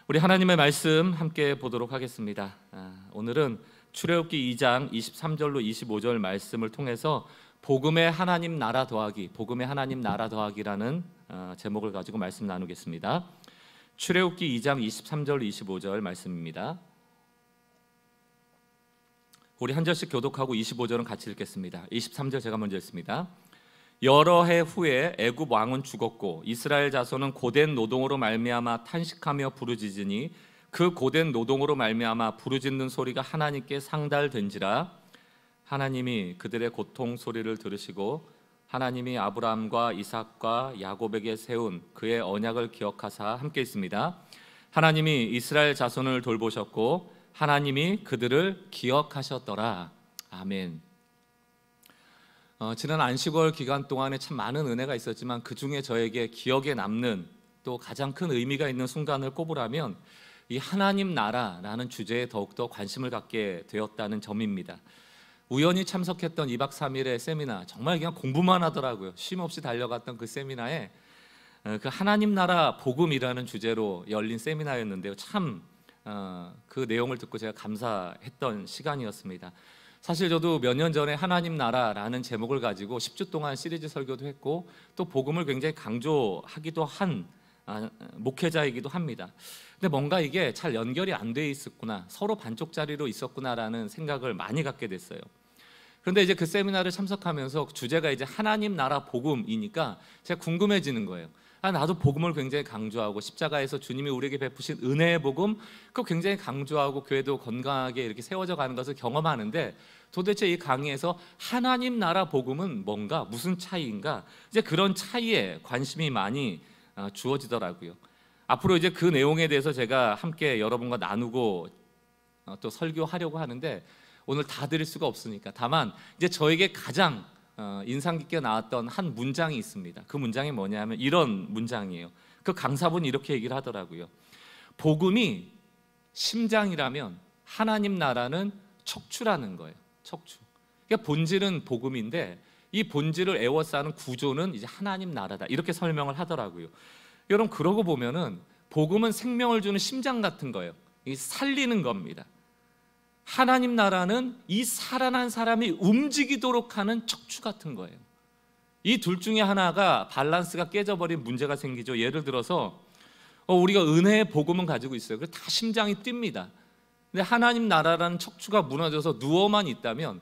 우리 하나님의 말씀 함께 보도록 하겠습니다. 오늘은 출애굽기 2장 23절로 25절 말씀을 통해서 복음의 하나님 나라 더하기, 복음의 하나님 나라 더하기라는 제목을 가지고 말씀 나누겠습니다. 출애굽기 2장 23절 25절 말씀입니다. 우리 한 절씩 교독하고 25절은 같이 읽겠습니다. 23절 제가 먼저 읽습니다. 여러 해 후에 애굽 왕은 죽었고 이스라엘 자손은 고된 노동으로 말미암아 탄식하며 부르짖으니 그 고된 노동으로 말미암아 부르짖는 소리가 하나님께 상달된지라. 하나님이 그들의 고통 소리를 들으시고 하나님이 아브라함과 이삭과 야곱에게 세운 그의 언약을 기억하사 함께 있습니다. 하나님이 이스라엘 자손을 돌보셨고 하나님이 그들을 기억하셨더라. 아멘. 지난 안식월 기간 동안에 참 많은 은혜가 있었지만 그 중에 저에게 기억에 남는 또 가장 큰 의미가 있는 순간을 꼽으라면 이 하나님 나라라는 주제에 더욱더 관심을 갖게 되었다는 점입니다. 우연히 참석했던 2박 3일의 세미나, 정말 그냥 공부만 하더라고요. 쉼 없이 달려갔던 그 세미나에 그 하나님 나라 복음이라는 주제로 열린 세미나였는데요. 참 그 내용을 듣고 제가 감사했던 시간이었습니다. 사실 저도 몇 년 전에 하나님 나라라는 제목을 가지고 10주 동안 시리즈 설교도 했고 또 복음을 굉장히 강조하기도 한 목회자이기도 합니다. 근데 뭔가 이게 잘 연결이 안 돼 있었구나, 서로 반쪽짜리로 있었구나라는 생각을 많이 갖게 됐어요. 그런데 이제 그 세미나를 참석하면서 주제가 이제 하나님 나라 복음이니까 제가 궁금해지는 거예요. 나도 복음을 굉장히 강조하고 십자가에서 주님이 우리에게 베푸신 은혜의 복음, 그거 굉장히 강조하고 교회도 건강하게 이렇게 세워져 가는 것을 경험하는데 도대체 이 강의에서 하나님 나라 복음은 뭔가, 무슨 차이인가, 이제 그런 차이에 관심이 많이 주어지더라고요. 앞으로 이제 그 내용에 대해서 제가 함께 여러분과 나누고 또 설교하려고 하는데 오늘 다 드릴 수가 없으니까, 다만 이제 저에게 가장 인상 깊게 나왔던 한 문장이 있습니다. 그 문장이 뭐냐면 이런 문장이에요. 그 강사분이 이렇게 얘기를 하더라고요. 복음이 심장이라면 하나님 나라는 척추라는 거예요. 척추. 그러니까 본질은 복음인데 이 본질을 에워싸는 구조는 이제 하나님 나라다, 이렇게 설명을 하더라고요. 여러분, 그러고 보면은 복음은 생명을 주는 심장 같은 거예요. 이 살리는 겁니다. 하나님 나라는 이 살아난 사람이 움직이도록 하는 척추 같은 거예요. 이 둘 중에 하나가 밸런스가 깨져버린 문제가 생기죠. 예를 들어서 우리가 은혜의 복음은 가지고 있어요. 그래서 다 심장이 뜁니다. 근데 하나님 나라라는 척추가 무너져서 누워만 있다면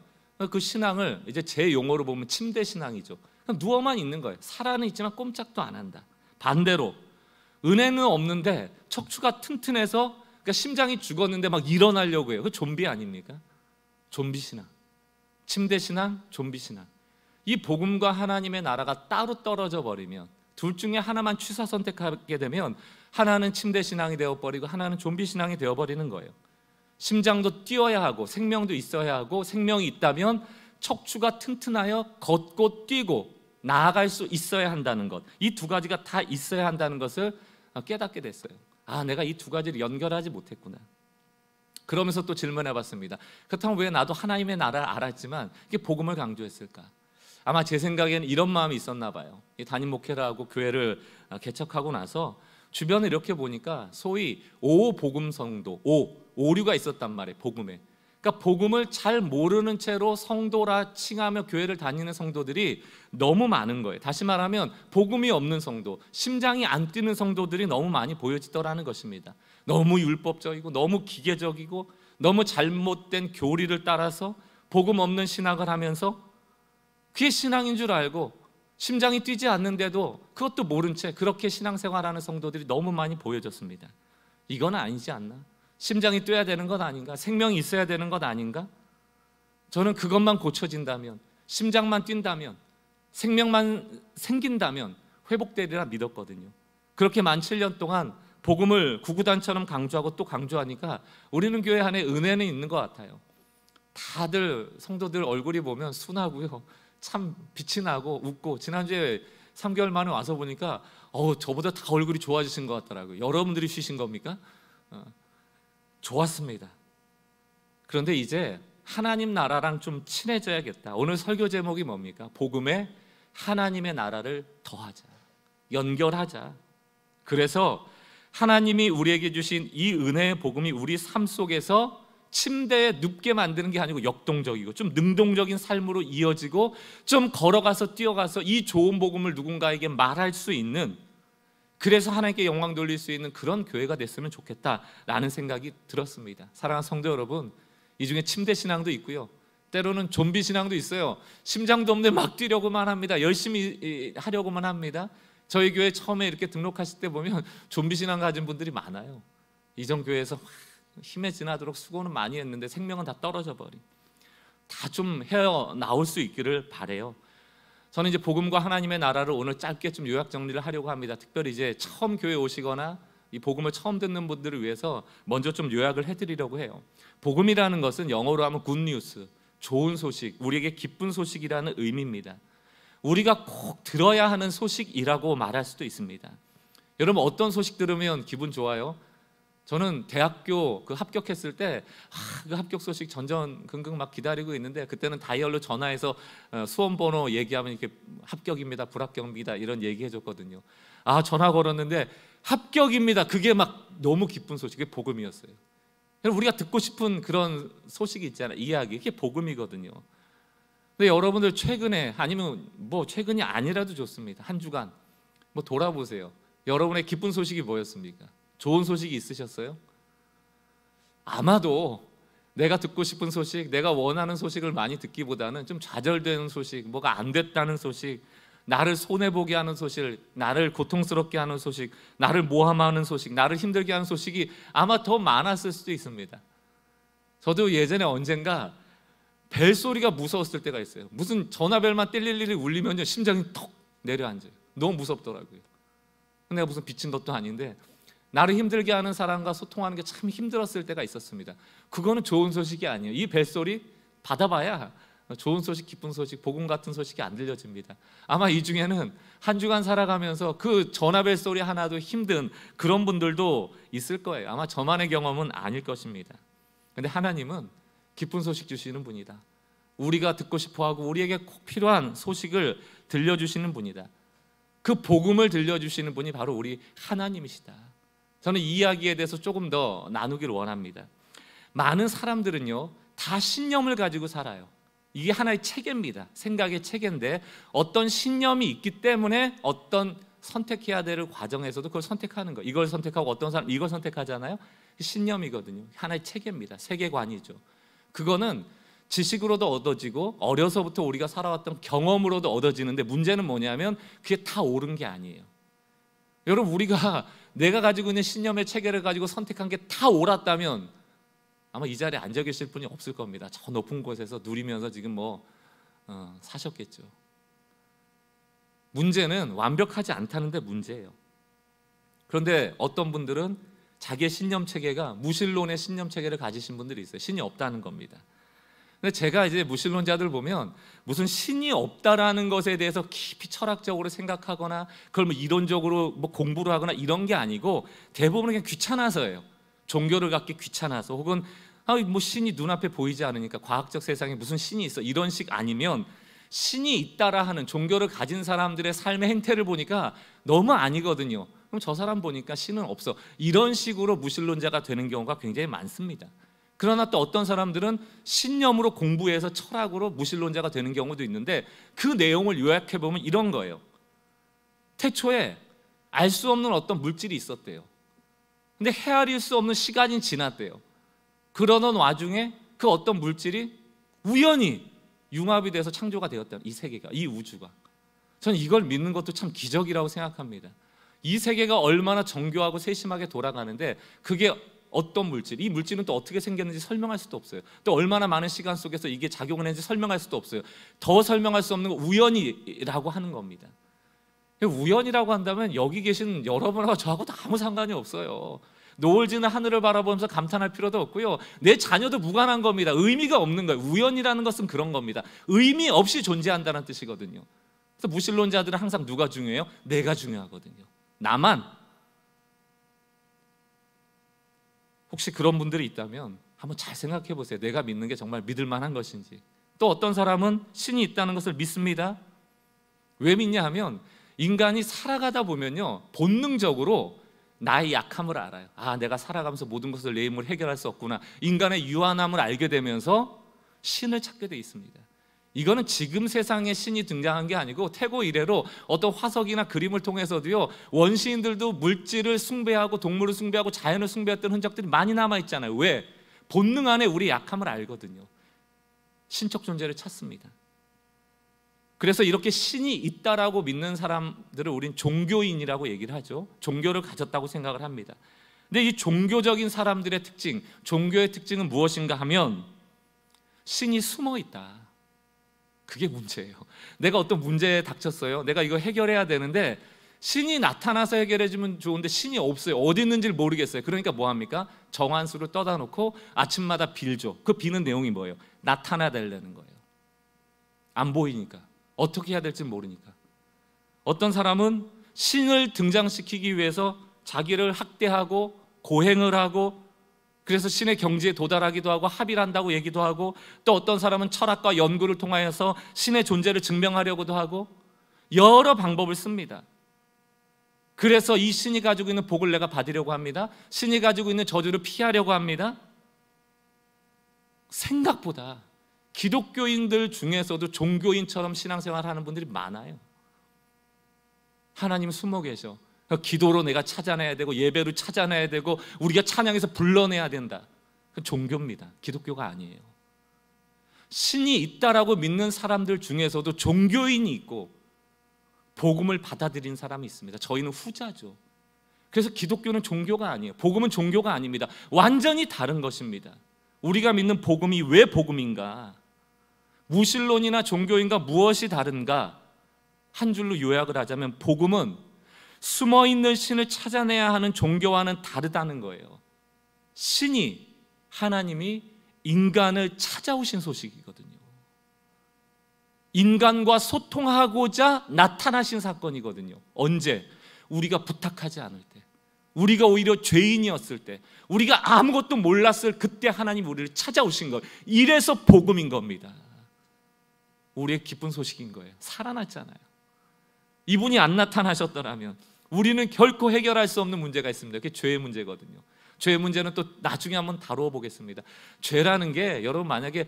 그 신앙을 이제 제 용어로 보면 침대 신앙이죠. 누워만 있는 거예요. 살아는 있지만 꼼짝도 안 한다. 반대로 은혜는 없는데 척추가 튼튼해서, 그러니까 심장이 죽었는데 막 일어나려고 해요. 그 좀비 아닙니까? 좀비 신앙. 침대 신앙, 좀비 신앙. 이 복음과 하나님의 나라가 따로 떨어져 버리면, 둘 중에 하나만 취사 선택하게 되면 하나는 침대 신앙이 되어버리고 하나는 좀비 신앙이 되어버리는 거예요. 심장도 뛰어야 하고 생명도 있어야 하고, 생명이 있다면 척추가 튼튼하여 걷고 뛰고 나아갈 수 있어야 한다는 것, 이 두 가지가 다 있어야 한다는 것을 깨닫게 됐어요. 내가 이 두 가지를 연결하지 못했구나. 그러면서 또 질문해 봤습니다. 그렇다면 왜 나도 하나님의 나라를 알았지만 이게 복음을 강조했을까? 아마 제 생각에는 이런 마음이 있었나 봐요. 담임 목회를 하고 교회를 개척하고 나서 주변에 이렇게 보니까 소위 오복음 성도, 오류가 있었단 말이에요. 복음에. 그러니까 복음을 잘 모르는 채로 성도라 칭하며 교회를 다니는 성도들이 너무 많은 거예요. 다시 말하면 복음이 없는 성도, 심장이 안 뛰는 성도들이 너무 많이 보여지더라는 것입니다. 너무 율법적이고 너무 기계적이고 너무 잘못된 교리를 따라서 복음 없는 신학을 하면서 그게 신앙인 줄 알고 심장이 뛰지 않는데도 그것도 모른 채 그렇게 신앙생활하는 성도들이 너무 많이 보여졌습니다. 이건 아니지 않나? 심장이 뛰어야 되는 것 아닌가? 생명이 있어야 되는 것 아닌가? 저는 그것만 고쳐진다면, 심장만 뛴다면, 생명만 생긴다면 회복되리라 믿었거든요. 그렇게 만 7년 동안 복음을 구구단처럼 강조하고 또 강조하니까 우리는 교회 안에 은혜는 있는 것 같아요. 다들 성도들 얼굴이 보면 순하고요, 참 빛이 나고 웃고, 지난주에 3개월 만에 와서 보니까 저보다 다 얼굴이 좋아지신 것 같더라고요. 여러분들이 쉬신 겁니까? 좋았습니다. 그런데 이제 하나님 나라랑 좀 친해져야겠다. 오늘 설교 제목이 뭡니까? 복음에 하나님의 나라를 더하자, 연결하자. 그래서 하나님이 우리에게 주신 이 은혜의 복음이 우리 삶 속에서 침대에 눕게 만드는 게 아니고 역동적이고 좀 능동적인 삶으로 이어지고 좀 걸어가서 뛰어가서 이 좋은 복음을 누군가에게 말할 수 있는, 그래서 하나님께 영광 돌릴 수 있는 그런 교회가 됐으면 좋겠다라는 생각이 들었습니다. 사랑하는 성도 여러분, 이 중에 침대 신앙도 있고요, 때로는 좀비 신앙도 있어요. 심장도 없는데 막 뛰려고만 합니다. 열심히 하려고만 합니다. 저희 교회 처음에 이렇게 등록하실 때 보면 좀비 신앙 가진 분들이 많아요. 이전 교회에서 힘에 지나도록 수고는 많이 했는데 생명은 다 떨어져 버린, 다 좀 헤어나올 수 있기를 바래요. 저는 이제 복음과 하나님의 나라를 오늘 짧게 좀 요약 정리를 하려고 합니다. 특별히 이제 처음 교회 오시거나 이 복음을 처음 듣는 분들을 위해서 먼저 좀 요약을 해드리려고 해요. 복음이라는 것은 영어로 하면 굿뉴스, 좋은 소식, 우리에게 기쁜 소식이라는 의미입니다. 우리가 꼭 들어야 하는 소식이라고 말할 수도 있습니다. 여러분, 어떤 소식 들으면 기분 좋아요? 저는 대학교 합격했을 때 그 합격 소식 전전긍긍 막 기다리고 있는데, 그때는 다이얼로 전화해서 수험 번호 얘기하면 이렇게 합격입니다, 불합격입니다 이런 얘기해 줬거든요. 전화 걸었는데 합격입니다, 그게 막 너무 기쁜 소식, 그게 복음이었어요. 우리가 듣고 싶은 그런 소식이 있잖아요, 이야기, 그게 복음이거든요. 근데 여러분들 최근에, 아니면 뭐 최근이 아니라도 좋습니다, 한 주간 뭐 돌아보세요. 여러분의 기쁜 소식이 뭐였습니까? 좋은 소식이 있으셨어요? 아마도 내가 듣고 싶은 소식, 내가 원하는 소식을 많이 듣기보다는 좀 좌절되는 소식, 뭐가 안 됐다는 소식, 나를 손해보게 하는 소식, 나를 고통스럽게 하는 소식, 나를 모함하는 소식, 나를 힘들게 하는 소식이 아마 더 많았을 수도 있습니다. 저도 예전에 언젠가 벨소리가 무서웠을 때가 있어요. 무슨 전화벨만 띨릴릴이 울리면 심장이 턱 내려앉아요. 너무 무섭더라고요. 내가 무슨 비친 것도 아닌데 나를 힘들게 하는 사람과 소통하는 게 참 힘들었을 때가 있었습니다. 그거는 좋은 소식이 아니에요. 이 벨소리 받아봐야 좋은 소식, 기쁜 소식, 복음 같은 소식이 안 들려집니다. 아마 이 중에는 한 주간 살아가면서 그 전화벨 소리 하나도 힘든 그런 분들도 있을 거예요. 아마 저만의 경험은 아닐 것입니다. 근데 하나님은 기쁜 소식 주시는 분이다. 우리가 듣고 싶어하고 우리에게 꼭 필요한 소식을 들려주시는 분이다. 그 복음을 들려주시는 분이 바로 우리 하나님이시다. 저는 이 이야기에 대해서 조금 더 나누기를 원합니다. 많은 사람들은요, 다 신념을 가지고 살아요. 이게 하나의 체계입니다. 생각의 체계인데, 어떤 신념이 있기 때문에 어떤 선택해야 될 과정에서도 그걸 선택하는 거예요. 이걸 선택하고 어떤 사람 이걸 선택하잖아요. 신념이거든요. 하나의 체계입니다. 세계관이죠. 그거는 지식으로도 얻어지고 어려서부터 우리가 살아왔던 경험으로도 얻어지는데, 문제는 뭐냐면 그게 다 옳은 게 아니에요. 여러분, 우리가 내가 가지고 있는 신념의 체계를 가지고 선택한 게 다 옳았다면 아마 이 자리에 앉아 계실 분이 없을 겁니다. 저 높은 곳에서 누리면서 지금 사셨겠죠. 문제는 완벽하지 않다는 데 문제예요. 그런데 어떤 분들은 자기의 신념 체계가 무신론의 신념 체계를 가지신 분들이 있어요. 신이 없다는 겁니다. 근데 제가 이제 무신론자들 보면 무슨 신이 없다라는 것에 대해서 깊이 철학적으로 생각하거나 그걸 이론적으로 공부를 하거나 이런 게 아니고, 대부분은 그냥 귀찮아서예요. 종교를 갖기 귀찮아서, 혹은 신이 눈앞에 보이지 않으니까, 과학적 세상에 무슨 신이 있어 이런 식 아니면, 신이 있다라 하는 종교를 가진 사람들의 삶의 행태를 보니까 너무 아니거든요. 그럼 저 사람 보니까 신은 없어, 이런 식으로 무신론자가 되는 경우가 굉장히 많습니다. 그러나 또 어떤 사람들은 신념으로 공부해서 철학으로 무신론자가 되는 경우도 있는데, 그 내용을 요약해보면 이런 거예요. 태초에 알 수 없는 어떤 물질이 있었대요. 근데 헤아릴 수 없는 시간이 지났대요. 그러던 와중에 그 어떤 물질이 우연히 융합이 돼서 창조가 되었다. 이 세계가, 이 우주가. 저는 이걸 믿는 것도 참 기적이라고 생각합니다. 이 세계가 얼마나 정교하고 세심하게 돌아가는데, 그게 어떤 물질, 이 물질은 또 어떻게 생겼는지 설명할 수도 없어요. 또 얼마나 많은 시간 속에서 이게 작용을 했는지 설명할 수도 없어요. 더 설명할 수 없는 건 우연이라고 하는 겁니다. 우연이라고 한다면 여기 계신 여러분하고 저하고도 아무 상관이 없어요. 노을 지는 하늘을 바라보면서 감탄할 필요도 없고요, 내 자녀도 무관한 겁니다. 의미가 없는 거예요. 우연이라는 것은 그런 겁니다. 의미 없이 존재한다는 뜻이거든요. 그래서 무신론자들은 항상 누가 중요해요? 내가 중요하거든요. 나만. 혹시 그런 분들이 있다면 한번 잘 생각해 보세요. 내가 믿는 게 정말 믿을 만한 것인지. 또 어떤 사람은 신이 있다는 것을 믿습니다. 왜 믿냐 하면, 인간이 살아가다 보면요, 본능적으로 나의 약함을 알아요. 아, 내가 살아가면서 모든 것을 내 힘으로 해결할 수 없구나. 인간의 유한함을 알게 되면서 신을 찾게 돼 있습니다. 이거는 지금 세상에 신이 등장한 게 아니고 태고 이래로 어떤 화석이나 그림을 통해서도요, 원시인들도 물질을 숭배하고 동물을 숭배하고 자연을 숭배했던 흔적들이 많이 남아 있잖아요. 왜? 본능 안에 우리 약함을 알거든요. 신적 존재를 찾습니다. 그래서 이렇게 신이 있다라고 믿는 사람들을 우린 종교인이라고 얘기를 하죠. 종교를 가졌다고 생각을 합니다. 근데 이 종교적인 사람들의 특징, 종교의 특징은 무엇인가 하면 신이 숨어 있다. 그게 문제예요. 내가 어떤 문제에 닥쳤어요. 내가 이거 해결해야 되는데 신이 나타나서 해결해 주면 좋은데 신이 없어요. 어디 있는지를 모르겠어요. 그러니까 뭐 합니까? 정한수를 떠다 놓고 아침마다 빌죠. 그 비는 내용이 뭐예요? 나타나 달라는 거예요. 안 보이니까. 어떻게 해야 될지 모르니까. 어떤 사람은 신을 등장시키기 위해서 자기를 학대하고 고행을 하고, 그래서 신의 경지에 도달하기도 하고 합의를 한다고 얘기도 하고, 또 어떤 사람은 철학과 연구를 통하여서 신의 존재를 증명하려고도 하고 여러 방법을 씁니다. 그래서 이 신이 가지고 있는 복을 내가 받으려고 합니다. 신이 가지고 있는 저주를 피하려고 합니다. 생각보다 기독교인들 중에서도 종교인처럼 신앙생활 하는 분들이 많아요. 하나님 숨어 계셔. 기도로 내가 찾아내야 되고 예배로 찾아내야 되고 우리가 찬양해서 불러내야 된다. 그건 종교입니다. 기독교가 아니에요. 신이 있다라고 믿는 사람들 중에서도 종교인이 있고 복음을 받아들인 사람이 있습니다. 저희는 후자죠. 그래서 기독교는 종교가 아니에요. 복음은 종교가 아닙니다. 완전히 다른 것입니다. 우리가 믿는 복음이 왜 복음인가? 무신론이나 종교인과 무엇이 다른가? 한 줄로 요약을 하자면 복음은 숨어있는 신을 찾아내야 하는 종교와는 다르다는 거예요. 신이, 하나님이 인간을 찾아오신 소식이거든요. 인간과 소통하고자 나타나신 사건이거든요. 언제? 우리가 부탁하지 않을 때, 우리가 오히려 죄인이었을 때, 우리가 아무것도 몰랐을 그때 하나님 우리를 찾아오신 거예요. 이래서 복음인 겁니다. 우리의 기쁜 소식인 거예요. 살아났잖아요. 이분이 안 나타나셨더라면 우리는 결코 해결할 수 없는 문제가 있습니다. 그게 죄의 문제거든요. 죄의 문제는 또 나중에 한번 다루어 보겠습니다. 죄라는 게 여러분 만약에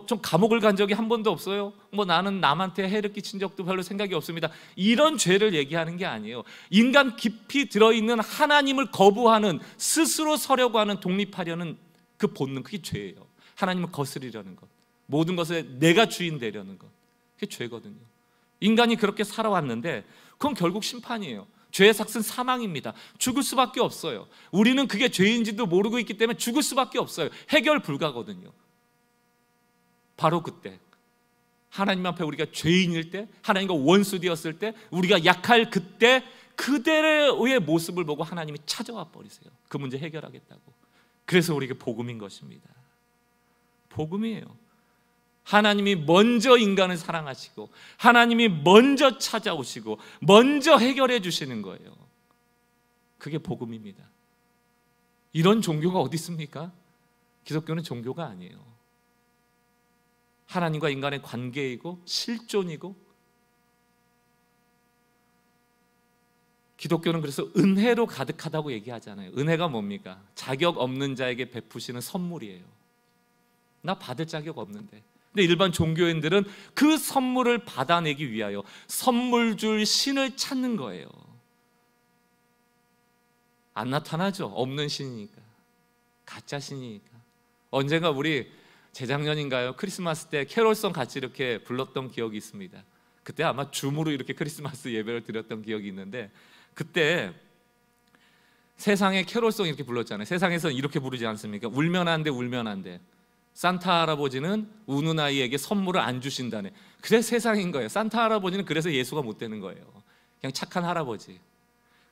좀 감옥을 간 적이 한 번도 없어요? 뭐 나는 남한테 해를 끼친 적도 별로 생각이 없습니다. 이런 죄를 얘기하는 게 아니에요. 인간 깊이 들어있는 하나님을 거부하는, 스스로 서려고 하는, 독립하려는 그 본능, 그게 죄예요. 하나님을 거스리려는 것, 모든 것에 내가 주인 되려는 것, 그게 죄거든요. 인간이 그렇게 살아왔는데 그건 결국 심판이에요. 죄의 삭은 사망입니다. 죽을 수밖에 없어요. 우리는 그게 죄인지도 모르고 있기 때문에 죽을 수밖에 없어요. 해결 불가거든요. 바로 그때 하나님 앞에 우리가 죄인일 때, 하나님과 원수 되었을 때, 우리가 약할 그때 그대로의 모습을 보고 하나님이 찾아와 버리세요. 그 문제 해결하겠다고. 그래서 우리에게 복음인 것입니다. 복음이에요. 하나님이 먼저 인간을 사랑하시고 하나님이 먼저 찾아오시고 먼저 해결해 주시는 거예요. 그게 복음입니다. 이런 종교가 어디 있습니까? 기독교는 종교가 아니에요. 하나님과 인간의 관계이고 실존이고, 기독교는 그래서 은혜로 가득하다고 얘기하잖아요. 은혜가 뭡니까? 자격 없는 자에게 베푸시는 선물이에요. 나 받을 자격 없는데. 근데 일반 종교인들은 그 선물을 받아내기 위하여 선물 줄 신을 찾는 거예요. 안 나타나죠. 없는 신이니까. 가짜 신이니까. 언젠가 우리 재작년인가요? 크리스마스 때 캐롤송 같이 이렇게 불렀던 기억이 있습니다. 그때 아마 줌으로 이렇게 크리스마스 예배를 드렸던 기억이 있는데, 그때 세상에 캐롤송 이렇게 불렀잖아요. 세상에서는 이렇게 부르지 않습니까? 울면 안 돼, 울면 안 돼. 산타 할아버지는 우는 아이에게 선물을 안 주신다네. 그래 세상인 거예요. 산타 할아버지는 그래서 예수가 못 되는 거예요. 그냥 착한 할아버지.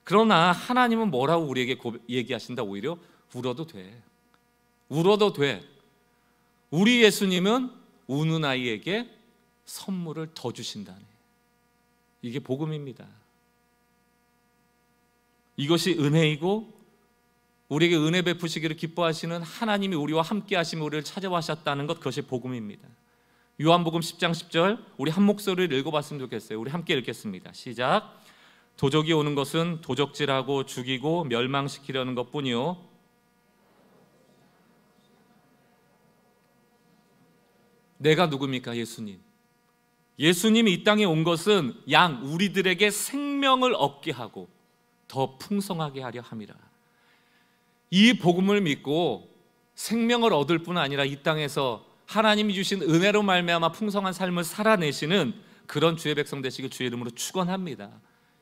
그러나 하나님은 뭐라고 우리에게 얘기하신다? 오히려 울어도 돼. 울어도 돼. 우리 예수님은 우는 아이에게 선물을 더 주신다네. 이게 복음입니다. 이것이 은혜이고, 우리에게 은혜 베푸시기를 기뻐하시는 하나님이 우리와 함께 하시며 우리를 찾아와셨다는 것, 그것이 복음입니다. 요한복음 10장 10절 우리 한 목소리를 읽어봤으면 좋겠어요. 우리 함께 읽겠습니다. 시작. 도적이 오는 것은 도적질하고 죽이고 멸망시키려는 것뿐이요 내가 누굽니까? 예수님. 예수님이 이 땅에 온 것은 우리들에게 생명을 얻게 하고 더 풍성하게 하려 함이라. 이 복음을 믿고 생명을 얻을 뿐 아니라 이 땅에서 하나님이 주신 은혜로 말미암아 풍성한 삶을 살아내시는 그런 주의 백성 되시길 주의 이름으로 축원합니다.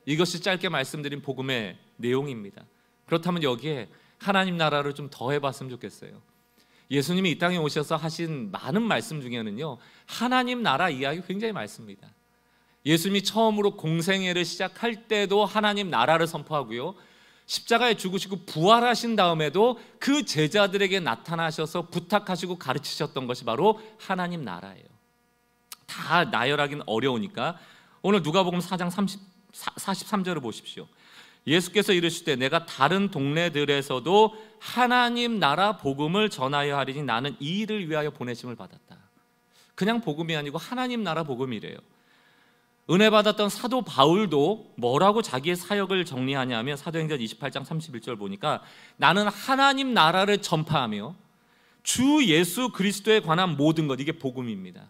이것이 짧게 말씀드린 복음의 내용입니다. 그렇다면 여기에 하나님 나라를 좀 더 해봤으면 좋겠어요. 예수님이 이 땅에 오셔서 하신 많은 말씀 중에는요 하나님 나라 이야기 굉장히 많습니다. 예수님이 처음으로 공생애를 시작할 때도 하나님 나라를 선포하고요, 십자가에 죽으시고 부활하신 다음에도 그 제자들에게 나타나셔서 부탁하시고 가르치셨던 것이 바로 하나님 나라예요. 다 나열하기는 어려우니까 오늘 누가복음 4장 43절을 보십시오. 예수께서 이르시되 내가 다른 동네들에서도 하나님 나라 복음을 전하여 하리니 나는 이 일을 위하여 보내심을 받았다. 그냥 복음이 아니고 하나님 나라 복음이래요. 은혜 받았던 사도 바울도 뭐라고 자기의 사역을 정리하냐면 사도행전 28장 31절 보니까 나는 하나님 나라를 전파하며 주 예수 그리스도에 관한 모든 것, 이게 복음입니다.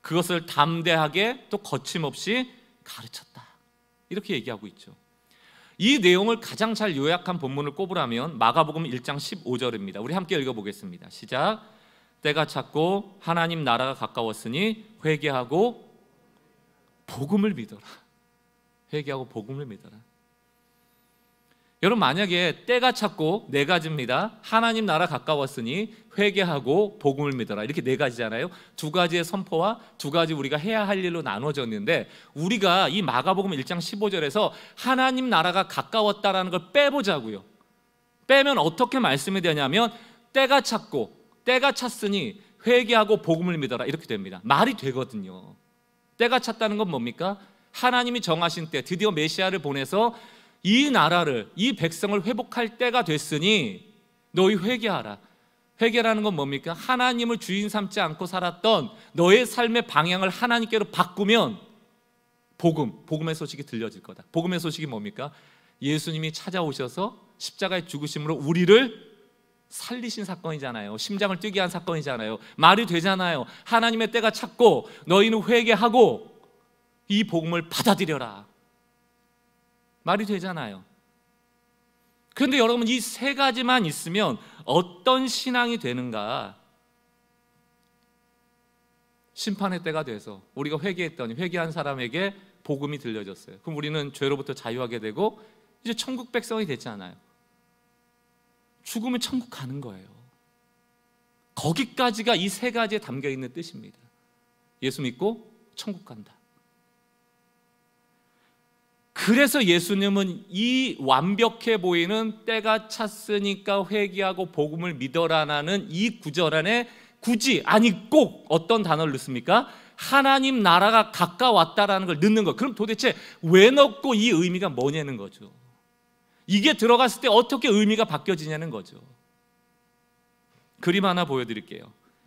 그것을 담대하게 또 거침없이 가르쳤다. 이렇게 얘기하고 있죠. 이 내용을 가장 잘 요약한 본문을 꼽으라면 마가복음 1장 15절입니다. 우리 함께 읽어보겠습니다. 시작. 때가 찼고 하나님 나라가 가까웠으니 회개하고 복음을 믿어라. 회개하고 복음을 믿어라. 여러분, 만약에 때가 찼고 네 가지입니다. 하나님 나라 가까웠으니 회개하고 복음을 믿어라. 이렇게 네 가지잖아요. 두 가지의 선포와 두 가지 우리가 해야 할 일로 나눠졌는데, 우리가 이 마가복음 1장 15절에서 하나님 나라가 가까웠다라는 걸 빼보자고요. 빼면 어떻게 말씀이 되냐면 때가 찼고 때가 찼으니 회개하고 복음을 믿어라, 이렇게 됩니다. 말이 되거든요. 때가 찼다는 건 뭡니까? 하나님이 정하신 때, 드디어 메시아를 보내서 이 나라를, 이 백성을 회복할 때가 됐으니 너희 회개하라. 회개라는 건 뭡니까? 하나님을 주인 삼지 않고 살았던 너의 삶의 방향을 하나님께로 바꾸면 복음의 소식이 들려질 거다. 복음의 소식이 뭡니까? 예수님이 찾아오셔서 십자가의 죽으심으로 우리를 살리신 사건이잖아요. 심장을 뛰게 한 사건이잖아요. 말이 되잖아요. 하나님의 때가 찼고 너희는 회개하고 이 복음을 받아들여라. 말이 되잖아요. 그런데 여러분, 이 세 가지만 있으면 어떤 신앙이 되는가? 심판의 때가 돼서 우리가 회개했더니 회개한 사람에게 복음이 들려졌어요. 그럼 우리는 죄로부터 자유하게 되고 이제 천국 백성이 됐잖아요. 죽으면 천국 가는 거예요. 거기까지가 이 세 가지에 담겨 있는 뜻입니다. 예수 믿고 천국 간다. 그래서 예수님은 이 완벽해 보이는 때가 찼으니까 회개하고 복음을 믿어라라는 이 구절 안에 굳이, 아니 꼭 어떤 단어를 넣습니까? 하나님 나라가 가까웠다라는 걸 넣는 거. 그럼 도대체 왜 넣고 이 의미가 뭐냐는 거죠. 이게 들어갔을 때 어떻게 의미가 바뀌어지냐는 거죠. 그림 하나 보여드릴게요.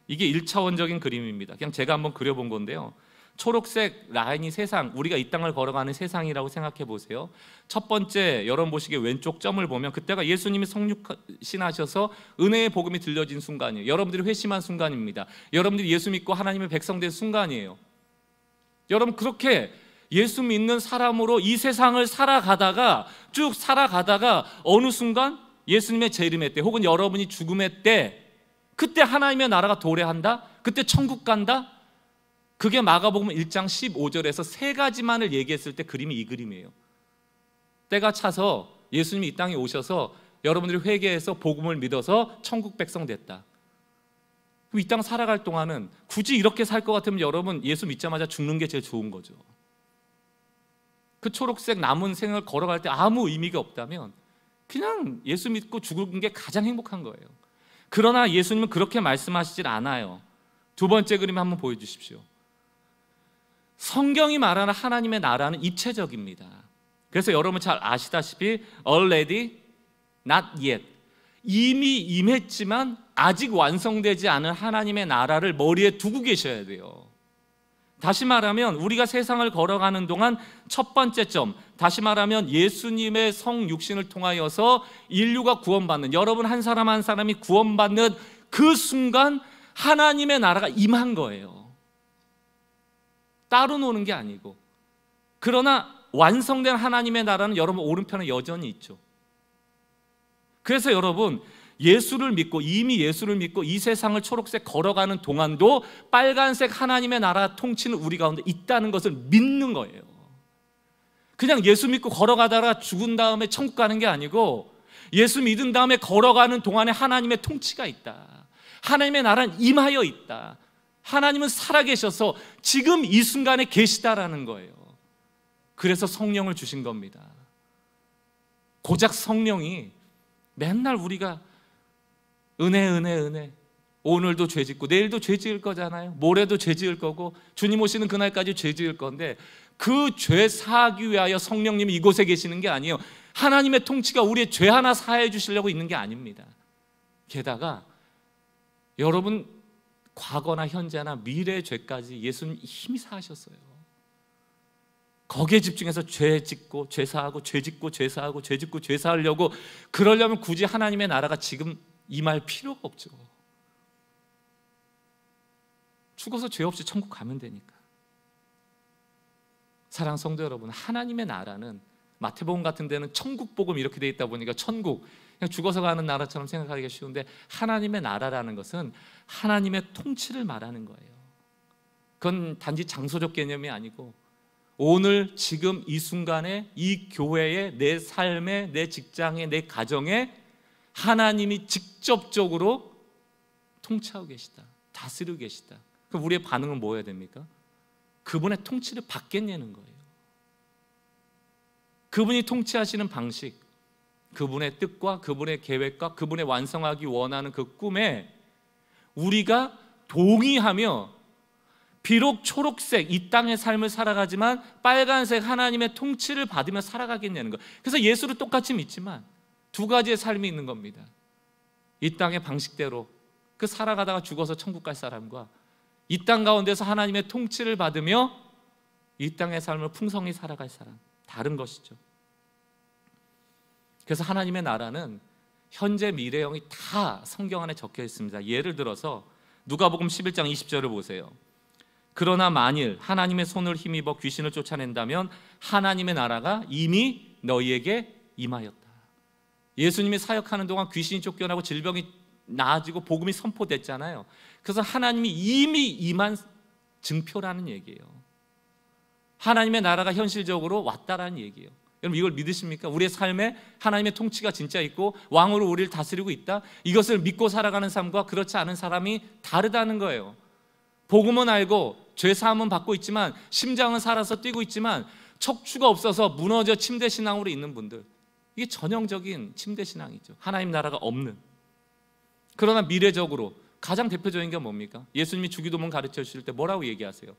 이게 1차원적인 그림입니다. 그냥 제가 한번 그려본 건데요. 초록색 라인이 세상, 우리가 이 땅을 걸어가는 세상이라고 생각해 보세요. 첫 번째, 여러분 보시기에 왼쪽 점을 보면 그때가 예수님이 성육신하셔서 은혜의 복음이 들려진 순간이에요. 여러분들이 회심한 순간입니다. 여러분들이 예수 믿고 하나님의 백성 된 순간이에요. 여러분, 그렇게 예수 믿는 사람으로 이 세상을 살아가다가 쭉 살아가다가 어느 순간 예수님의 재림의 때, 혹은 여러분이 죽음의 때, 그때 하나님의 나라가 도래한다? 그때 천국 간다? 그게 마가복음 1장 15절에서 세 가지만을 얘기했을 때 그림이 이 그림이에요. 때가 차서 예수님이 이 땅에 오셔서 여러분들이 회개해서 복음을 믿어서 천국 백성 됐다. 그럼 이 땅 살아갈 동안은 굳이 이렇게 살 것 같으면 여러분 예수 믿자마자 죽는 게 제일 좋은 거죠. 그 초록색 남은 생을 걸어갈 때 아무 의미가 없다면 그냥 예수 믿고 죽은 게 가장 행복한 거예요. 그러나 예수님은 그렇게 말씀하시질 않아요. 두 번째 그림 한번 보여주십시오. 성경이 말하는 하나님의 나라는 입체적입니다. 그래서 여러분 잘 아시다시피 already, not yet, 이미 임했지만 아직 완성되지 않은 하나님의 나라를 머리에 두고 계셔야 돼요. 다시 말하면 우리가 세상을 걸어가는 동안 첫 번째 점, 다시 말하면 예수님의 성육신을 통하여서 인류가 구원받는, 여러분 한 사람 한 사람이 구원받는 그 순간 하나님의 나라가 임한 거예요. 따로 노는 게 아니고. 그러나 완성된 하나님의 나라는 여러분 오른편에 여전히 있죠. 그래서 여러분 예수를 믿고, 이미 예수를 믿고 이 세상을 초록색 걸어가는 동안도 빨간색 하나님의 나라 통치는 우리 가운데 있다는 것을 믿는 거예요. 그냥 예수 믿고 걸어가다가 죽은 다음에 천국 가는 게 아니고, 예수 믿은 다음에 걸어가는 동안에 하나님의 통치가 있다. 하나님의 나라는 임하여 있다. 하나님은 살아계셔서 지금 이 순간에 계시다라는 거예요. 그래서 성령을 주신 겁니다. 고작 성령이 맨날 우리가 은혜 오늘도 죄 짓고 내일도 죄 지을 거잖아요. 모레도 죄 지을 거고 주님 오시는 그날까지 죄 지을 건데, 그 죄 사하기 위하여 성령님이 이곳에 계시는 게 아니에요. 하나님의 통치가 우리의 죄 하나 사해 주시려고 있는 게 아닙니다. 게다가 여러분 과거나 현재나 미래의 죄까지 예수님 이미 사하셨어요. 거기에 집중해서 죄 짓고 죄 사하고 죄 짓고 죄 사하고 죄 짓고 죄 사하려고 그러려면 굳이 하나님의 나라가 지금 임할 필요가 없죠. 죽어서 죄 없이 천국 가면 되니까. 사랑하는 성도 여러분, 하나님의 나라는 마태복음 같은 데는 천국 복음 이렇게 돼 있다 보니까 천국 그냥 죽어서 가는 나라처럼 생각하기가 쉬운데, 하나님의 나라라는 것은 하나님의 통치를 말하는 거예요. 그건 단지 장소적 개념이 아니고 오늘 지금 이 순간에 이 교회에, 내 삶에, 내 직장에, 내 가정에 하나님이 직접적으로 통치하고 계시다, 다스리고 계시다. 그럼 우리의 반응은 뭐 해야 됩니까? 그분의 통치를 받겠냐는 거예요. 그분이 통치하시는 방식, 그분의 뜻과 그분의 계획과 그분의 완성하기 원하는 그 꿈에 우리가 동의하며, 비록 초록색 이 땅의 삶을 살아가지만 빨간색 하나님의 통치를 받으며 살아가겠냐는 거. 그래서 예수를 똑같이 믿지만 두 가지의 삶이 있는 겁니다. 이 땅의 방식대로 그 살아가다가 죽어서 천국 갈 사람과, 이 땅 가운데서 하나님의 통치를 받으며 이 땅의 삶을 풍성히 살아갈 사람, 다른 것이죠. 그래서 하나님의 나라는 현재 미래형이 다 성경 안에 적혀 있습니다. 예를 들어서 누가복음 11장 20절을 보세요. 그러나 만일 하나님의 손을 힘입어 귀신을 쫓아낸다면 하나님의 나라가 이미 너희에게 임하였다. 예수님이 사역하는 동안 귀신이 쫓겨나고 질병이 나아지고 복음이 선포됐잖아요. 그래서 하나님이 이미 임한 증표라는 얘기예요. 하나님의 나라가 현실적으로 왔다라는 얘기예요. 여러분 이걸 믿으십니까? 우리의 삶에 하나님의 통치가 진짜 있고 왕으로 우리를 다스리고 있다? 이것을 믿고 살아가는 삶과 그렇지 않은 사람이 다르다는 거예요. 복음은 알고 죄사함은 받고 있지만 심장은 살아서 뛰고 있지만 척추가 없어서 무너져 침대 신앙으로 있는 분들, 이게 전형적인 침대 신앙이죠. 하나님 나라가 없는. 그러나 미래적으로 가장 대표적인 게 뭡니까? 예수님이 주기도문 가르쳐 주실 때 뭐라고 얘기하세요?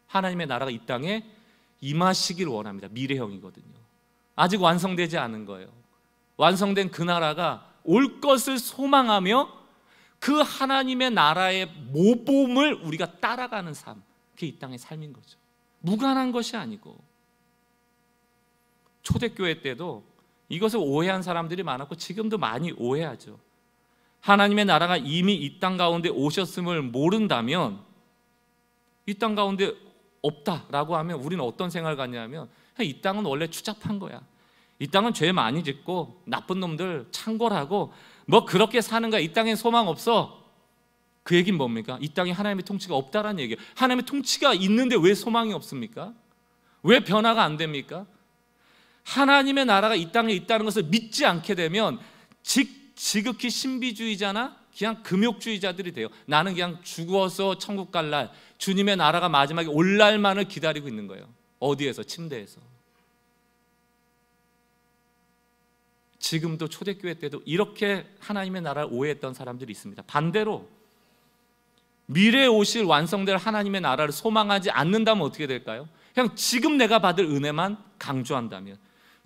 하나님의 나라가 이 땅에 임하시길 원합니다. 미래형이거든요. 아직 완성되지 않은 거예요. 완성된 그 나라가 올 것을 소망하며 그 하나님의 나라의 모범을 우리가 따라가는 삶, 그게 이 땅의 삶인 거죠. 무관한 것이 아니고. 초대교회 때도 이것을 오해한 사람들이 많았고 지금도 많이 오해하죠. 하나님의 나라가 이미 이 땅 가운데 오셨음을 모른다면, 이 땅 가운데 없다라고 하면 우리는 어떤 생각을 갖냐면, 이 땅은 원래 추잡한 거야, 이 땅은 죄 많이 짓고 나쁜 놈들 창궐하고 뭐 그렇게 사는 거야, 이 땅엔 소망 없어. 그 얘기는 뭡니까? 이 땅에 하나님의 통치가 없다라는 얘기예요. 하나님의 통치가 있는데 왜 소망이 없습니까? 왜 변화가 안 됩니까? 하나님의 나라가 이 땅에 있다는 것을 믿지 않게 되면 지극히 신비주의자나 그냥 금욕주의자들이 돼요. 나는 그냥 죽어서 천국 갈 날, 주님의 나라가 마지막에 올 날만을 기다리고 있는 거예요. 어디에서? 침대에서. 지금도 초대교회 때도 이렇게 하나님의 나라를 오해했던 사람들이 있습니다. 반대로 미래에 오실 완성될 하나님의 나라를 소망하지 않는다면 어떻게 될까요? 그냥 지금 내가 받을 은혜만 강조한다면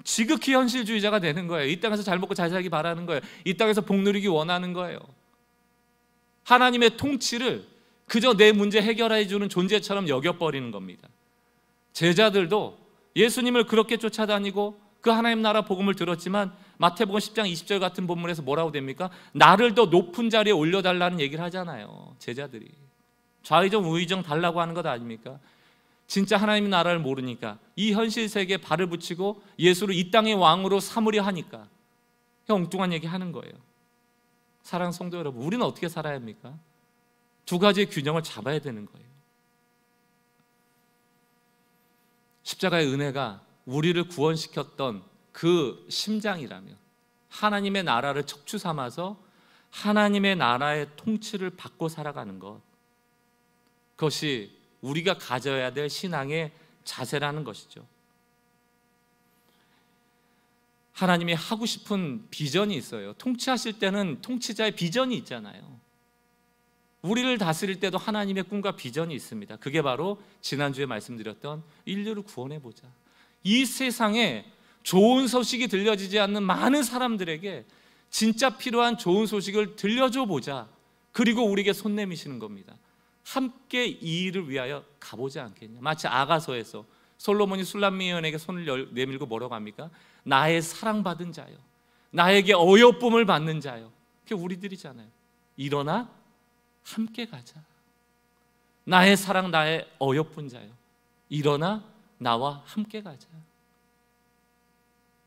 지극히 현실주의자가 되는 거예요. 이 땅에서 잘 먹고 잘 살기 바라는 거예요. 이 땅에서 복 누리기 원하는 거예요. 하나님의 통치를 그저 내 문제 해결해 주는 존재처럼 여겨버리는 겁니다. 제자들도 예수님을 그렇게 쫓아다니고 그 하나님 나라 복음을 들었지만 마태복음 10장 20절 같은 본문에서 뭐라고 됩니까? 나를 더 높은 자리에 올려달라는 얘기를 하잖아요. 제자들이 좌의정 우의정 달라고 하는 것 아닙니까? 진짜 하나님의 나라를 모르니까 이 현실 세계에 발을 붙이고 예수를 이 땅의 왕으로 삼으려 하니까 엉뚱한 얘기 하는 거예요. 사랑하는 성도 여러분, 우리는 어떻게 살아야 합니까? 두 가지의 균형을 잡아야 되는 거예요. 십자가의 은혜가 우리를 구원시켰던 그 심장이라면 하나님의 나라를 척추 삼아서 하나님의 나라의 통치를 받고 살아가는 것, 그것이 우리가 가져야 될 신앙의 자세라는 것이죠. 하나님이 하고 싶은 비전이 있어요. 통치하실 때는 통치자의 비전이 있잖아요. 우리를 다스릴 때도 하나님의 꿈과 비전이 있습니다. 그게 바로 지난주에 말씀드렸던 인류를 구원해보자. 이 세상에 좋은 소식이 들려지지 않는 많은 사람들에게 진짜 필요한 좋은 소식을 들려줘 보자. 그리고 우리에게 손 내미시는 겁니다. 함께 이 일을 위하여 가보지 않겠냐. 마치 아가서에서 솔로몬이 술람미언에게 손을 내밀고 뭐라고 합니까? 나의 사랑받은 자요, 나에게 어여쁨을 받는 자요. 그게 우리들이잖아요. 일어나 함께 가자. 나의 사랑, 나의 어여쁜 자요, 일어나 나와 함께 가자.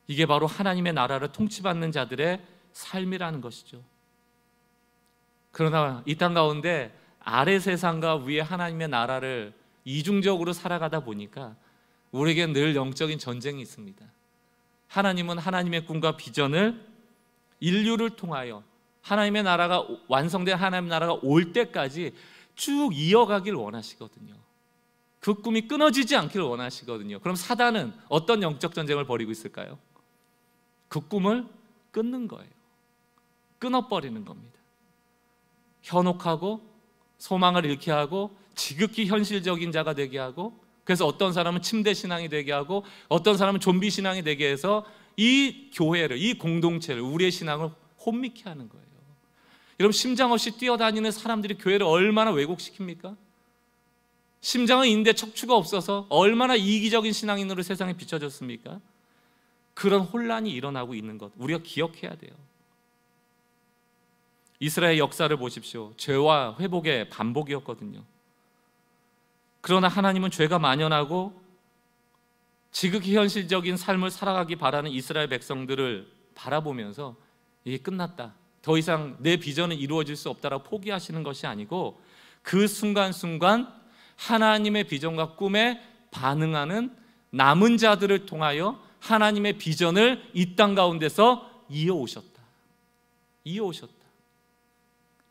이게 바로 하나님의 나라를 통치받는 자들의 삶이라는 것이죠. 그러나 이 땅 가운데 아래 세상과 위에 하나님의 나라를 이중적으로 살아가다 보니까 우리에게 늘 영적인 전쟁이 있습니다. 하나님은 하나님의 꿈과 비전을 인류를 통하여 하나님의 나라가 완성된 하나님의 나라가 올 때까지 쭉 이어가길 원하시거든요. 그 꿈이 끊어지지 않기를 원하시거든요. 그럼 사단은 어떤 영적 전쟁을 벌이고 있을까요? 그 꿈을 끊는 거예요. 끊어버리는 겁니다. 현혹하고 소망을 잃게 하고 지극히 현실적인 자가 되게 하고, 그래서 어떤 사람은 침대 신앙이 되게 하고 어떤 사람은 좀비 신앙이 되게 해서 이 교회를, 이 공동체를, 우리의 신앙을 혼미케 하는 거예요. 여러분, 심장 없이 뛰어다니는 사람들이 교회를 얼마나 왜곡시킵니까? 심장은 있는데 척추가 없어서 얼마나 이기적인 신앙인으로 세상에 비춰졌습니까? 그런 혼란이 일어나고 있는 것, 우리가 기억해야 돼요. 이스라엘 역사를 보십시오. 죄와 회복의 반복이었거든요. 그러나 하나님은 죄가 만연하고 지극히 현실적인 삶을 살아가기 바라는 이스라엘 백성들을 바라보면서 이게 끝났다, 더 이상 내 비전은 이루어질 수 없다라고 포기하시는 것이 아니고 그 순간순간 하나님의 비전과 꿈에 반응하는 남은 자들을 통하여 하나님의 비전을 이 땅 가운데서 이어오셨다.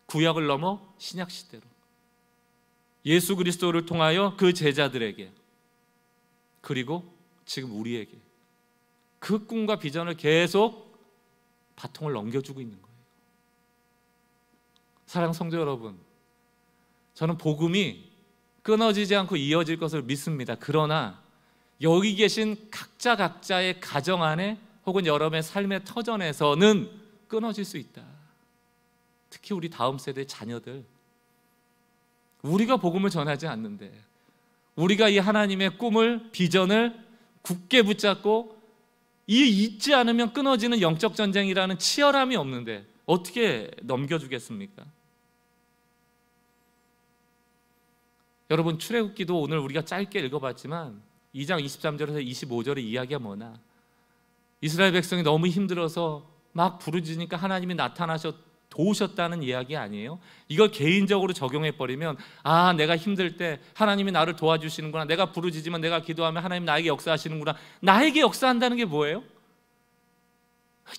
구약을 넘어 신약 시대로 예수 그리스도를 통하여 그 제자들에게, 그리고 지금 우리에게 그 꿈과 비전을 계속 바통을 넘겨주고 있는 거예요. 사랑하는 성도 여러분, 저는 복음이 끊어지지 않고 이어질 것을 믿습니다. 그러나 여기 계신 각자의 가정 안에 혹은 여러분의 삶의 터전에서는 끊어질 수 있다. 특히 우리 다음 세대 자녀들, 우리가 복음을 전하지 않는데, 우리가 이 하나님의 꿈을, 비전을 굳게 붙잡고 이 잊지 않으면 끊어지는 영적 전쟁이라는 치열함이 없는데 어떻게 넘겨주겠습니까? 여러분, 출애굽기도 오늘 우리가 짧게 읽어봤지만 2장 23절에서 25절의 이야기가 뭐나, 이스라엘 백성이 너무 힘들어서 막 부르짖으니까 하나님이 나타나셔 도우셨다는 이야기 아니에요? 이걸 개인적으로 적용해버리면, 아, 내가 힘들 때 하나님이 나를 도와주시는구나, 내가 부르짖으면, 내가 기도하면 하나님 나에게 역사하시는구나. 나에게 역사한다는 게 뭐예요?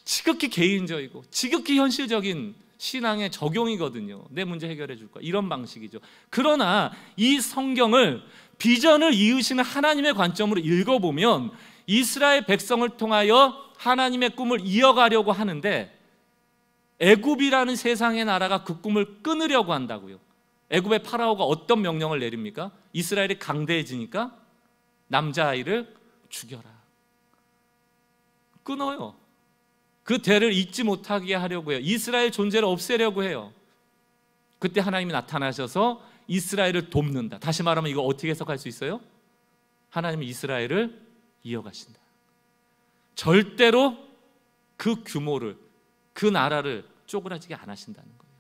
지극히 개인적이고 지극히 현실적인 신앙의 적용이거든요. 내 문제 해결해 줄 거야, 이런 방식이죠. 그러나 이 성경을 비전을 이으시는 하나님의 관점으로 읽어보면 이스라엘 백성을 통하여 하나님의 꿈을 이어가려고 하는데 애굽이라는 세상의 나라가 그 꿈을 끊으려고 한다고요. 애굽의 파라오가 어떤 명령을 내립니까? 이스라엘이 강대해지니까 남자아이를 죽여라. 끊어요. 그 대를 잊지 못하게 하려고 해요. 이스라엘 존재를 없애려고 해요. 그때 하나님이 나타나셔서 이스라엘을 돕는다. 다시 말하면 이거 어떻게 해석할 수 있어요? 하나님은 이스라엘을 이어가신다. 절대로 그 규모를, 그 나라를 쪼그라지게 안 하신다는 거예요.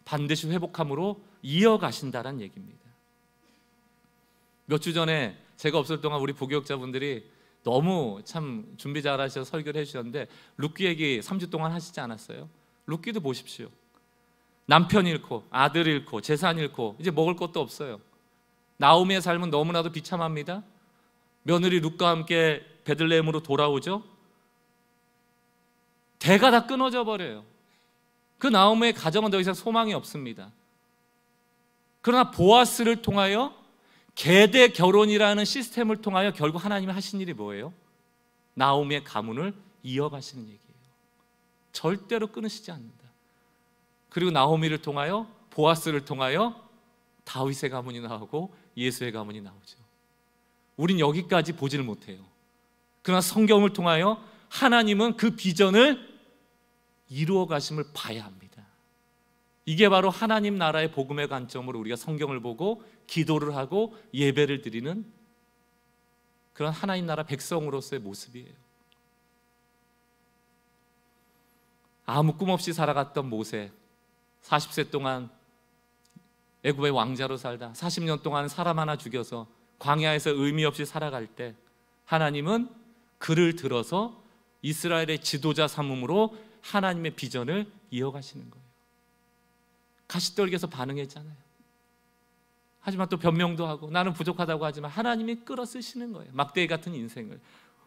반드시 회복함으로 이어가신다는 얘기입니다. 몇 주 전에 제가 없을 동안 우리 부교육자분들이 너무 참 준비 잘하셔서 설교를 해주셨는데 룻기 얘기 3주 동안 하시지 않았어요? 룻기도 보십시오. 남편 잃고 아들 잃고 재산 잃고 이제 먹을 것도 없어요. 나오미의 삶은 너무나도 비참합니다. 며느리 룻과 함께 베들레헴으로 돌아오죠. 대가 다 끊어져 버려요. 그 나오미의 가정은 더 이상 소망이 없습니다. 그러나 보아스를 통하여 계대 결혼이라는 시스템을 통하여 결국 하나님이 하신 일이 뭐예요? 나오미의 가문을 이어가시는 얘기예요. 절대로 끊으시지 않는다. 그리고 나오미를 통하여, 보아스를 통하여 다윗의 가문이 나오고 예수의 가문이 나오죠. 우린 여기까지 보지를 못해요. 그러나 성경을 통하여 하나님은 그 비전을 이루어 가심을 봐야 합니다. 이게 바로 하나님 나라의 복음의 관점으로 우리가 성경을 보고 기도를 하고 예배를 드리는 그런 하나님 나라 백성으로서의 모습이에요. 아무 꿈 없이 살아갔던 모세, 40세 동안 애굽의 왕자로 살다 40년 동안 사람 하나 죽여서 광야에서 의미 없이 살아갈 때 하나님은 그를 들어서 이스라엘의 지도자 삼음으로 하나님의 비전을 이어가시는 거예요. 가시떨기에서 반응했잖아요. 하지만 또 변명도 하고 나는 부족하다고 하지만 하나님이 끌어 쓰시는 거예요. 막대기 같은 인생을.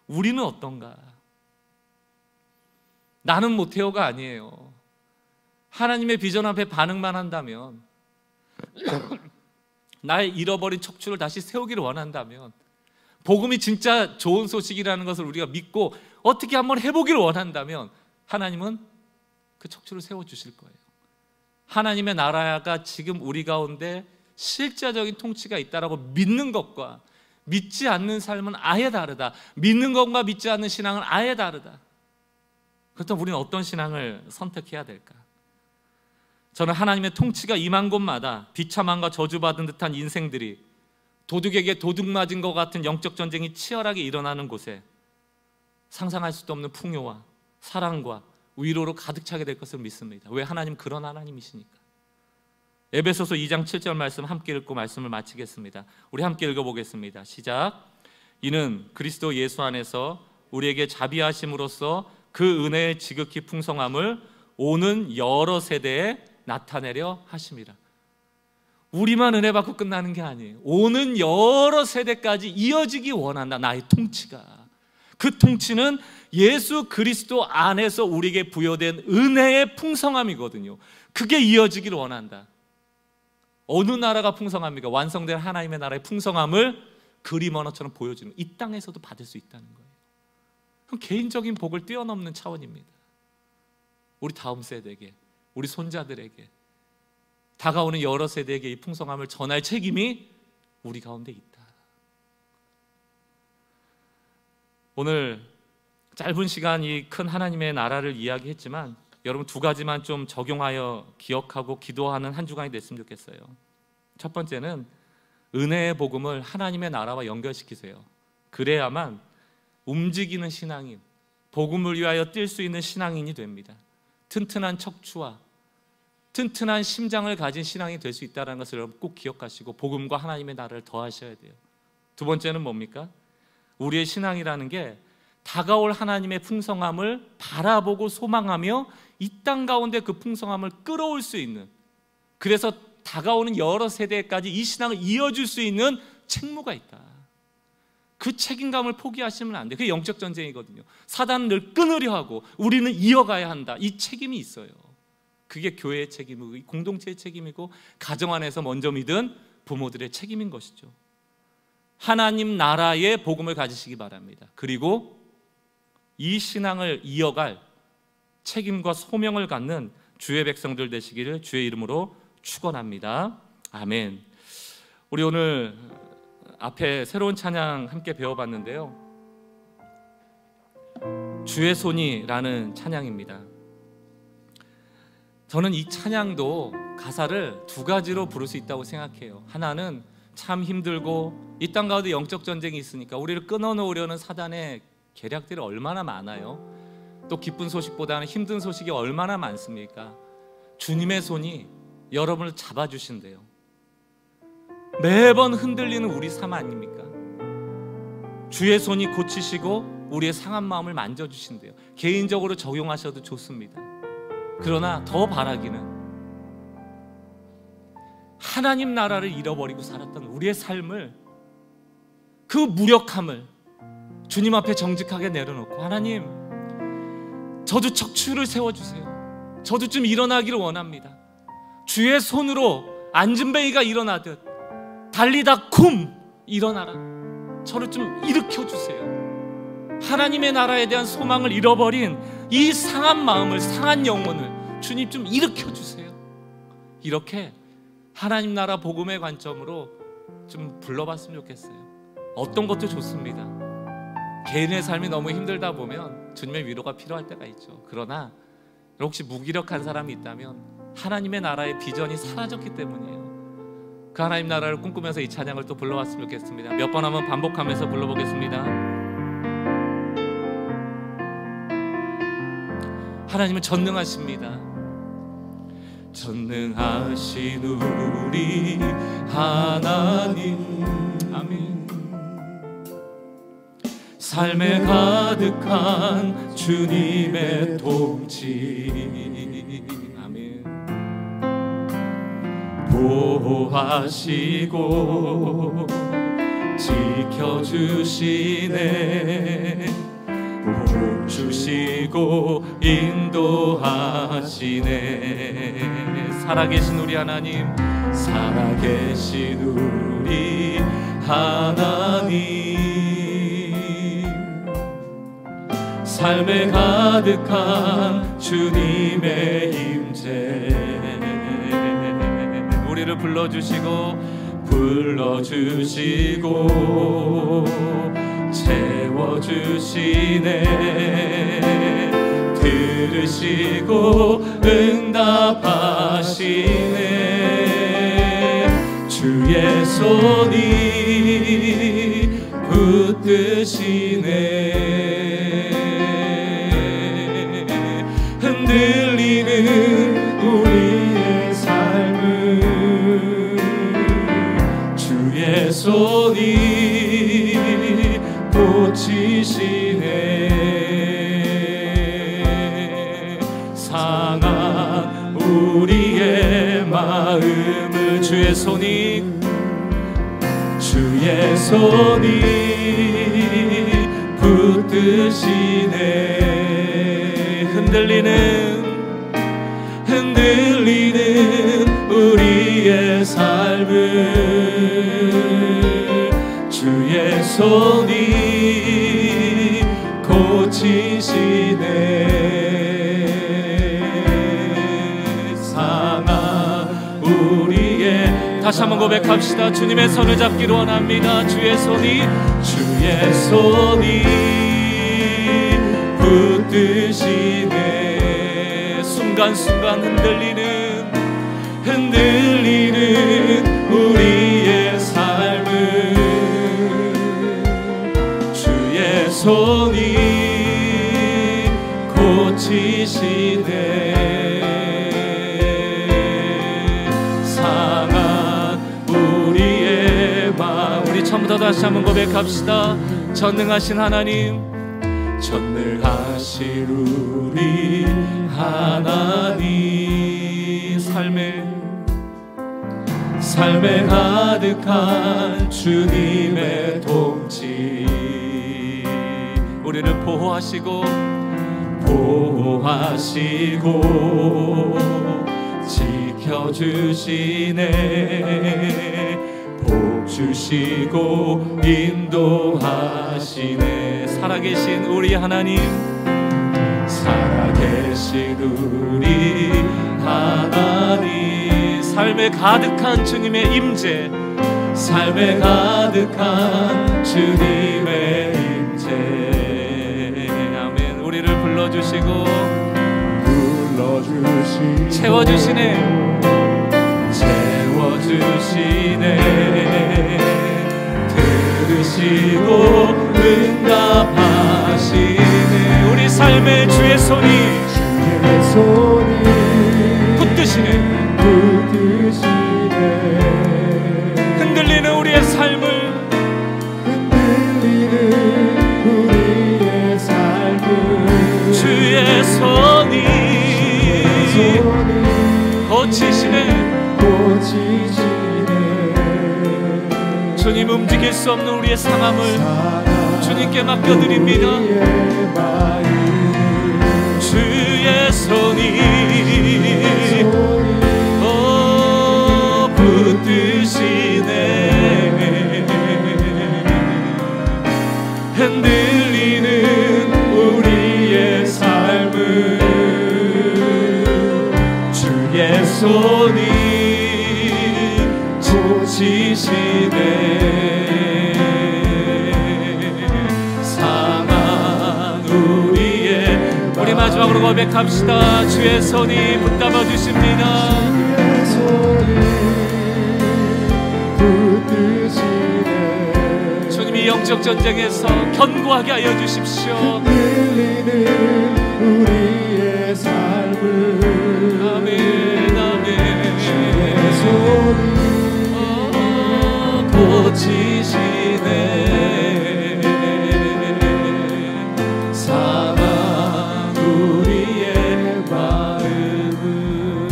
우리는 어떤가? 나는 못해요가 아니에요. 하나님의 비전 앞에 반응만 한다면, 나의 잃어버린 척추를 다시 세우기를 원한다면, 복음이 진짜 좋은 소식이라는 것을 우리가 믿고 어떻게 한번 해보기를 원한다면 하나님은 그 척추를 세워주실 거예요. 하나님의 나라가 지금 우리 가운데 실제적인 통치가 있다라고 믿는 것과 믿지 않는 삶은 아예 다르다. 믿는 것과 믿지 않는 신앙은 아예 다르다. 그렇다면 우리는 어떤 신앙을 선택해야 될까? 저는 하나님의 통치가 임한 곳마다 비참함과 저주받은 듯한 인생들이 도둑에게 도둑 맞은 것 같은 영적 전쟁이 치열하게 일어나는 곳에 상상할 수도 없는 풍요와 사랑과 위로로 가득 차게 될 것을 믿습니다. 왜? 하나님 그런 하나님이시니까. 에베소서 2장 7절 말씀 함께 읽고 말씀을 마치겠습니다. 우리 함께 읽어보겠습니다. 시작. 이는 그리스도 예수 안에서 우리에게 자비하심으로써 그 은혜의 지극히 풍성함을 오는 여러 세대에 나타내려 하심이라. 우리만 은혜 받고 끝나는 게 아니에요. 오는 여러 세대까지 이어지기 원한다. 나의 통치가. 그 통치는 예수 그리스도 안에서 우리에게 부여된 은혜의 풍성함이거든요. 그게 이어지기를 원한다. 어느 나라가 풍성합니까? 완성된 하나님의 나라의 풍성함을 그림 언어처럼 보여주는, 이 땅에서도 받을 수 있다는 거예요. 그럼 개인적인 복을 뛰어넘는 차원입니다. 우리 다음 세대에게, 우리 손자들에게, 다가오는 여러 세대에게 이 풍성함을 전할 책임이 우리 가운데 있다. 오늘 짧은 시간 이 큰 하나님의 나라를 이야기했지만 여러분 두 가지만 좀 적용하여 기억하고 기도하는 한 주간이 됐으면 좋겠어요. 첫 번째는 은혜의 복음을 하나님의 나라와 연결시키세요. 그래야만 움직이는 신앙인, 복음을 위하여 뛸 수 있는 신앙인이 됩니다. 튼튼한 척추와 튼튼한 심장을 가진 신앙이 될 수 있다는 것을 여러분 꼭 기억하시고 복음과 하나님의 나라를 더하셔야 돼요. 두 번째는 뭡니까? 우리의 신앙이라는 게 다가올 하나님의 풍성함을 바라보고 소망하며 이 땅 가운데 그 풍성함을 끌어올 수 있는, 그래서 다가오는 여러 세대까지 이 신앙을 이어줄 수 있는 책무가 있다. 그 책임감을 포기하시면 안 돼요. 그게 영적 전쟁이거든요. 사단은 늘 끊으려 하고 우리는 이어가야 한다. 이 책임이 있어요. 그게 교회의 책임이고 공동체의 책임이고 가정 안에서 먼저 믿은 부모들의 책임인 것이죠. 하나님 나라의 복음을 가지시기 바랍니다. 그리고 이 신앙을 이어갈 책임과 소명을 갖는 주의 백성들 되시기를 주의 이름으로 축원합니다. 아멘. 우리 오늘 앞에 새로운 찬양 함께 배워봤는데요, 주의 손이라는 찬양입니다. 저는 이 찬양도 가사를 두 가지로 부를 수 있다고 생각해요. 하나는 참 힘들고 이 땅 가운데 영적 전쟁이 있으니까 우리를 끊어놓으려는 사단의 계략들이 얼마나 많아요. 또 기쁜 소식보다는 힘든 소식이 얼마나 많습니까? 주님의 손이 여러분을 잡아주신대요. 매번 흔들리는 우리 삶 아닙니까? 주의 손이 고치시고 우리의 상한 마음을 만져주신대요. 개인적으로 적용하셔도 좋습니다. 그러나 더 바라기는 하나님 나라를 잃어버리고 살았던 우리의 삶을, 그 무력함을 주님 앞에 정직하게 내려놓고, 하나님, 저도 척추를 세워주세요. 저도 좀 일어나기를 원합니다. 주의 손으로 안진뱅이가 일어나듯 달리다 쿰 일어나라. 저를 좀 일으켜주세요. 하나님의 나라에 대한 소망을 잃어버린 이 상한 마음을, 상한 영혼을 주님 좀 일으켜주세요. 이렇게 하나님 나라 복음의 관점으로 좀 불러봤으면 좋겠어요. 어떤 것도 좋습니다. 개인의 삶이 너무 힘들다 보면 주님의 위로가 필요할 때가 있죠. 그러나 혹시 무기력한 사람이 있다면 하나님의 나라의 비전이 사라졌기 때문이에요. 그 하나님 나라를 꿈꾸면서 이 찬양을 또 불러봤으면 좋겠습니다. 몇 번 한번 반복하면서 불러보겠습니다. 하나님은 전능하십니다. 전능하신 우리 하나님, 아멘. 삶에 가득한 주님의 통치, 아멘. 보호하시고 지켜주시네. 복 주시고 인도하시네. 살아계신 우리 하나님, 살아계신 우리 하나님, 삶에 가득한 주님의 임재, 우리를 불러주시고 채워주시네. 들으시고 응답하시네. 주의 손이 붙드시네. 흔들리는 우리의 삶을 주의 손이 고치시네. 상한 우리의 마음을 주의 손이 붙드시네. 흔들리는 우리의 삶을 주의 손이 고치시네. 상한 우리의, 다시 한번 고백합시다. 주님의 손을 잡기로 원합니다. 주의 손이 붙드시네. 순간순간 흔들리는 우리의 삶을 주의 손이 고치시네. 상한 우리의 마음, 우리 처음부터 다시 한번 고백합시다. 전능하신 하나님, 전능하신 우리 하나님, 삶에 가득한 주님의 통치, 우리를 보호하시고 지켜주시네. 복 주시고 인도하시네. 살아계신 우리 하나님, 살아계신 우리 하나님, 삶에 가득한 주님의 임재, 삶에 가득한 주님의 임재, 아멘. 우리를 불러주시고 채워주시네. 붙드시네. 들으시고 응답하시네. 우리 삶의 주의 손이 붙드시네. 흔들리는 우리의 삶을, 주의 손이 고치시네. 주님, 움직일 수 없는 우리의 상황을 주님께 맡겨드립니다. 주의 손이 붙드시네. 흔들리는 우리의 삶을 주의 손이 고치시네. 상한 우리의, 우리 마지막으로 고백합시다. 주의 손이 붙잡아 주십니다. 주님이 영적 전쟁에서 견고하게 하여 주십시오. 우리의 삶을 아멘, 아멘. 고치시네. 사랑 우리의 마음을.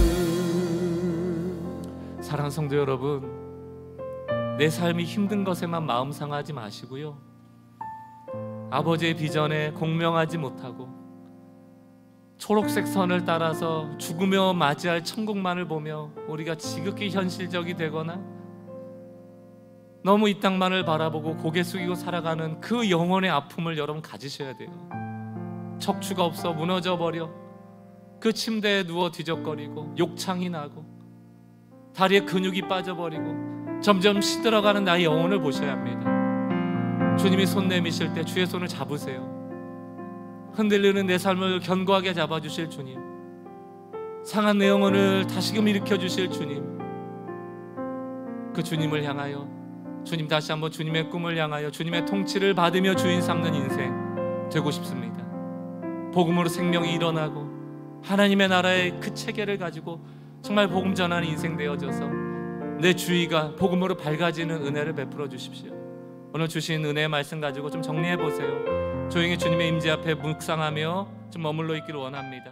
사랑하는 성도 여러분, 내 삶이 힘든 것에만 마음 상하지 마시고요, 아버지의 비전에 공명하지 못하고 초록색 선을 따라서 죽으며 맞이할 천국만을 보며 우리가 지극히 현실적이 되거나 너무 이 땅만을 바라보고 고개 숙이고 살아가는 그 영혼의 아픔을 여러분 가지셔야 돼요. 척추가 없어 무너져버려 그 침대에 누워 뒤적거리고 욕창이 나고 다리에 근육이 빠져버리고 점점 시들어가는 나의 영혼을 보셔야 합니다. 주님이 손 내미실 때 주의 손을 잡으세요. 흔들리는 내 삶을 견고하게 잡아주실 주님, 상한 내 영혼을 다시금 일으켜주실 주님, 그 주님을 향하여, 주님 다시 한번 주님의 꿈을 향하여 주님의 통치를 받으며 주인 삼는 인생 되고 싶습니다. 복음으로 생명이 일어나고 하나님의 나라의 그 체계를 가지고 정말 복음 전하는 인생 되어져서 내 주위가 복음으로 밝아지는 은혜를 베풀어 주십시오. 오늘 주신 은혜의 말씀 가지고 좀 정리해 보세요. 조용히 주님의 임재 앞에 묵상하며 좀 머물러 있기를 원합니다.